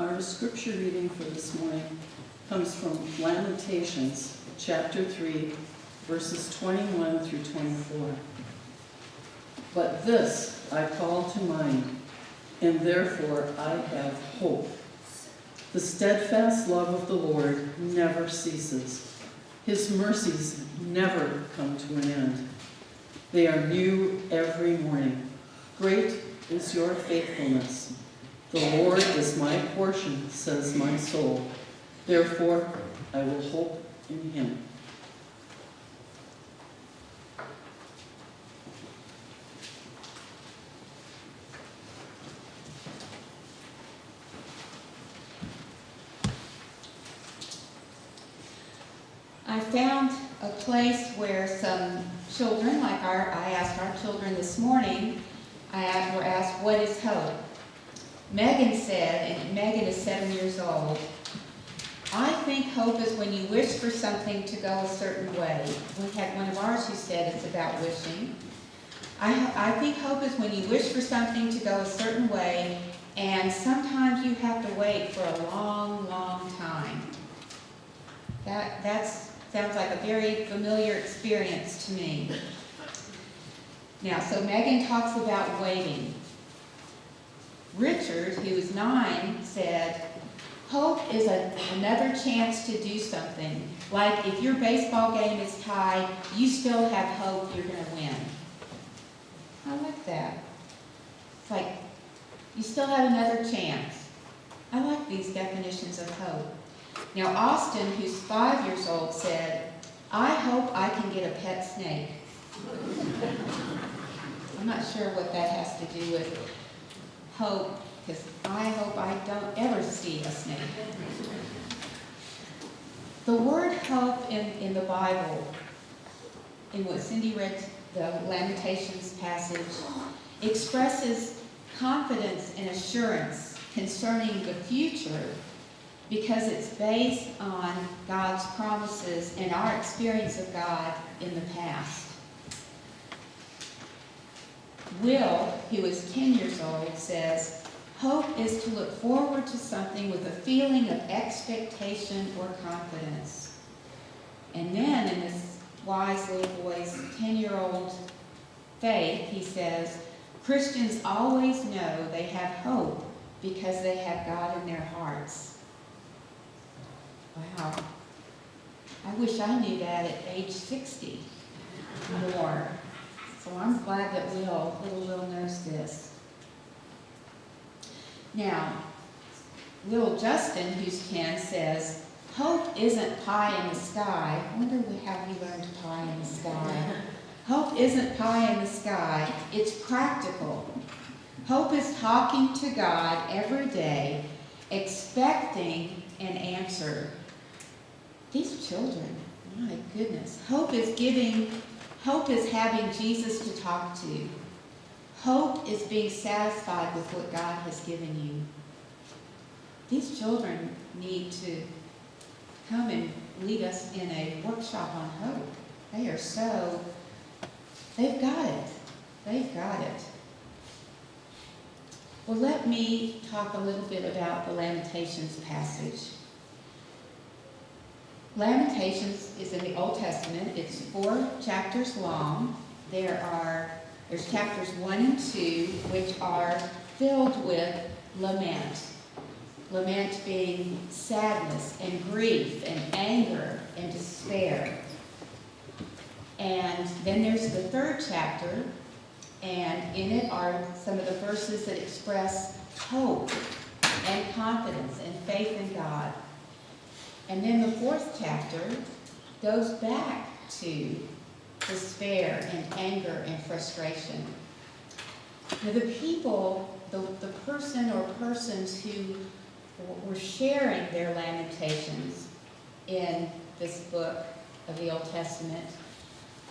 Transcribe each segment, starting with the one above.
Our scripture reading for this morning comes from Lamentations, chapter 3, verses 21 through 24. But this I call to mind, and therefore I have hope. The steadfast love of the Lord never ceases. His mercies never come to an end. They are new every morning. Great is your faithfulness. The Lord is my portion, says my soul. Therefore, I will hope in him. I found a place where some children, like I asked our children this morning, were asked, what is hope? Megan said, and Megan is 7 years old, I think hope is when you wish for something to go a certain way. We had one of ours who said it's about wishing. I think hope is when you wish for something to go a certain way, and sometimes you have to wait for a long, long time. That sounds like a very familiar experience to me. Now, so Megan talks about waiting. Richard, who is 9, said, hope is another chance to do something. Like if your baseball game is tied, you still have hope you're going to win. I like that. It's like you still have another chance. I like these definitions of hope. Now, Austin, who's 5 years old, said, I hope I can get a pet snake. I'm not sure what that has to do with hope, because I hope I don't ever see a snake. The word hope in the Bible, in what Cindy read, the Lamentations passage, expresses confidence and assurance concerning the future because it's based on God's promises and our experience of God in the past. Will, who is 10 years old, says, hope is to look forward to something with a feeling of expectation or confidence. And then in this wise little boy's 10-year-old faith, he says, Christians always know they have hope because they have God in their hearts. Wow. I wish I knew that at age 60 more. So I'm glad that little knows this. Now, little Justin, who's 10, says, hope isn't pie in the sky. I wonder how he learned pie in the sky. Hope isn't pie in the sky. It's practical. Hope is talking to God every day, expecting an answer. These children, my goodness. Hope is having Jesus to talk to. Hope is being satisfied with what God has given you. These children need to come and lead us in a workshop on hope. They've got it. They've got it. Well, let me talk a little bit about the Lamentations passage. Lamentations is in the Old Testament. It's 4 chapters long. There's chapters 1 and 2, which are filled with lament. Lament being sadness and grief and anger and despair. And then there's the 3rd chapter, and in it are some of the verses that express hope and confidence and faith in God. And then the 4th chapter goes back to despair and anger and frustration. Now the people, the person or persons who were sharing their lamentations in this book of the Old Testament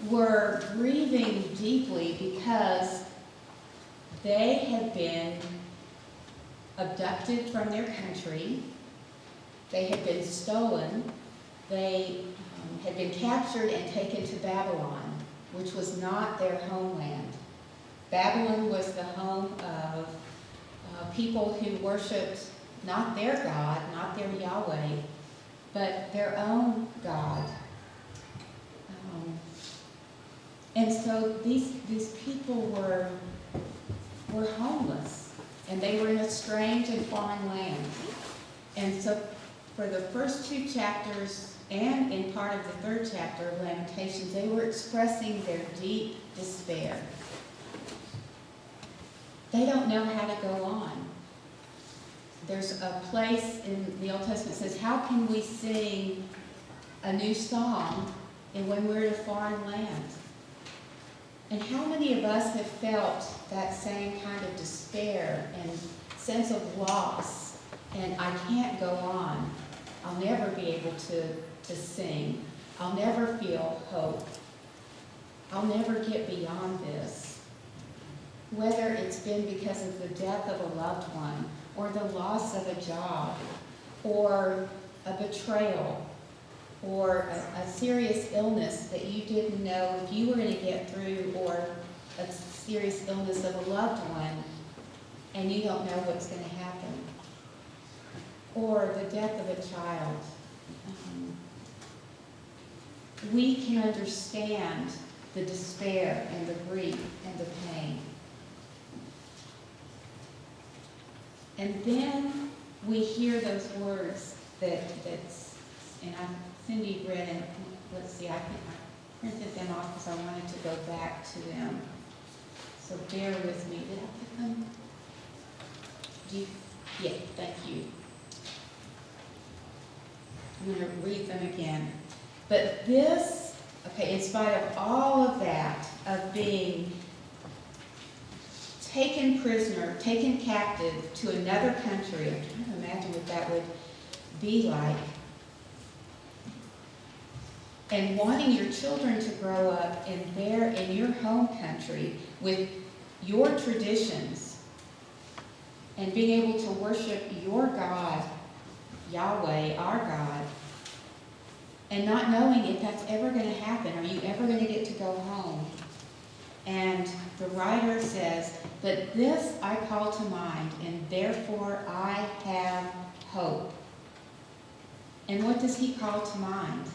were grieving deeply because they had been abducted from their country. They had been stolen. They had been captured and taken to Babylon, which was not their homeland. Babylon was the home of people who worshipped not their God, not their Yahweh, but their own God. And so these people were homeless, and they were in a strange and foreign land. And so for the first 2 chapters and in part of the 3rd chapter of Lamentations, they were expressing their deep despair. They don't know how to go on. There's a place in the Old Testament that says, how can we sing a new song when we're in a foreign land? And how many of us have felt that same kind of despair and sense of loss, and I can't go on. I'll never be able to sing. I'll never feel hope. I'll never get beyond this. Whether it's been because of the death of a loved one, or the loss of a job, or a betrayal, or a serious illness that you didn't know if you were going to get through, or a serious illness of a loved one, and you don't know what's going to happen, or the death of a child. We can understand the despair and the grief and the pain. And then we hear those words that's, and Cindy read, and let's see, I think I printed them off because I wanted to go back to them. So bear with me. Did I put them? Yeah, thank you. I'm going to read them again. But this, okay, in spite of all of that, of being taken prisoner, taken captive to another country, I'm trying to imagine what that would be like, and wanting your children to grow up in your home country with your traditions, and being able to worship your God, Yahweh, our God, and not knowing if that's ever going to happen. Are you ever going to get to go home? And the writer says, but this I call to mind, and therefore I have hope. And what does he call to mind?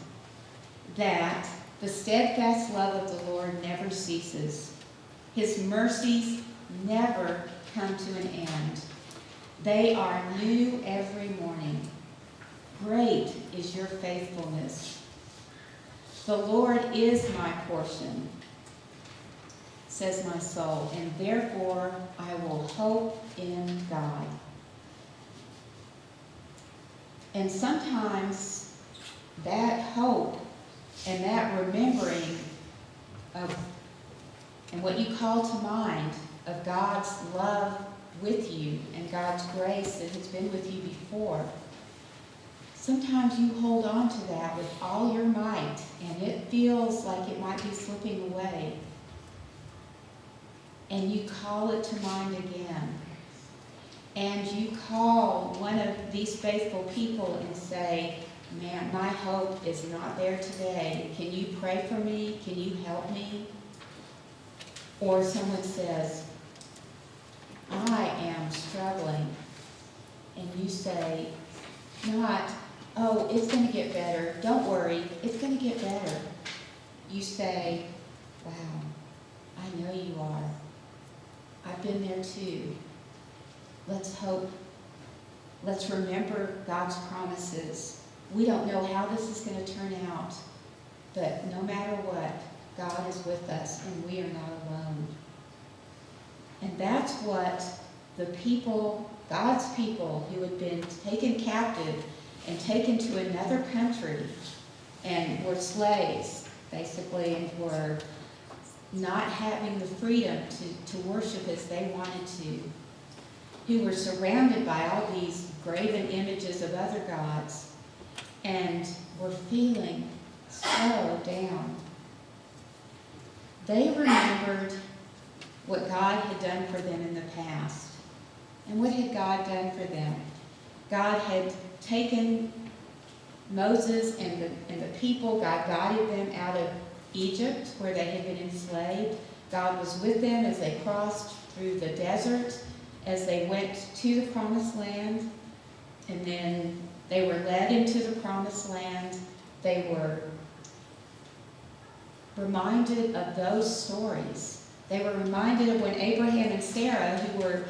That the steadfast love of the Lord never ceases. His mercies never come to an end. They are new every morning. Great is your faithfulness. The Lord is my portion, says my soul, and therefore I will hope in God. And sometimes that hope and that remembering of, and what you call to mind of God's love with you and God's grace that has been with you before, sometimes you hold on to that with all your might, and it feels like it might be slipping away. And you call it to mind again. And you call one of these faithful people and say, man, my hope is not there today. Can you pray for me? Can you help me? Or someone says, I am struggling. And you say, not, oh, it's going to get better. Don't worry, it's going to get better. You say, wow, I know you are. I've been there too. Let's hope. Let's remember God's promises. We don't know how this is going to turn out, but no matter what, God is with us and we are not alone. And that's what the people, God's people who had been taken captive and taken to another country and were slaves, basically, and were not having the freedom to worship as they wanted to, who were surrounded by all these graven images of other gods and were feeling so down. They remembered what God had done for them in the past. And what had God done for them? God had taken Moses and the people, God guided them out of Egypt, where they had been enslaved. God was with them as they crossed through the desert, as they went to the promised land. And then they were led into the promised land. They were reminded of those stories. They were reminded of when Abraham and Sarah, who were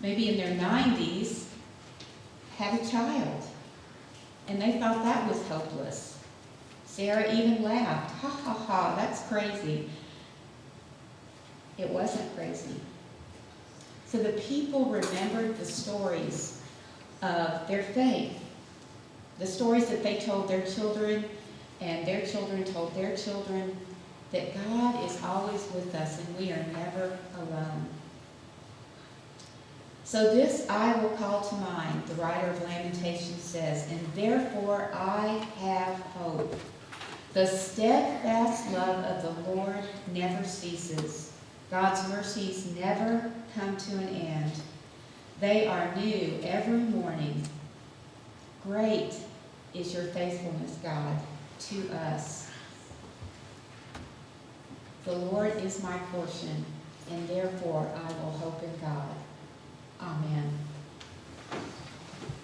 maybe in their 90s, had a child. And they thought that was hopeless. Sarah even laughed. Ha ha ha, that's crazy. It wasn't crazy. So the people remembered the stories of their faith, the stories that they told their children, and their children told their children, that God is always with us and we are never alone. So this I will call to mind, the writer of Lamentations says, and therefore I have hope. The steadfast love of the Lord never ceases. God's mercies never come to an end. They are new every morning. Great is your faithfulness, God, to us. The Lord is my portion, and therefore I will hope in God. Amen.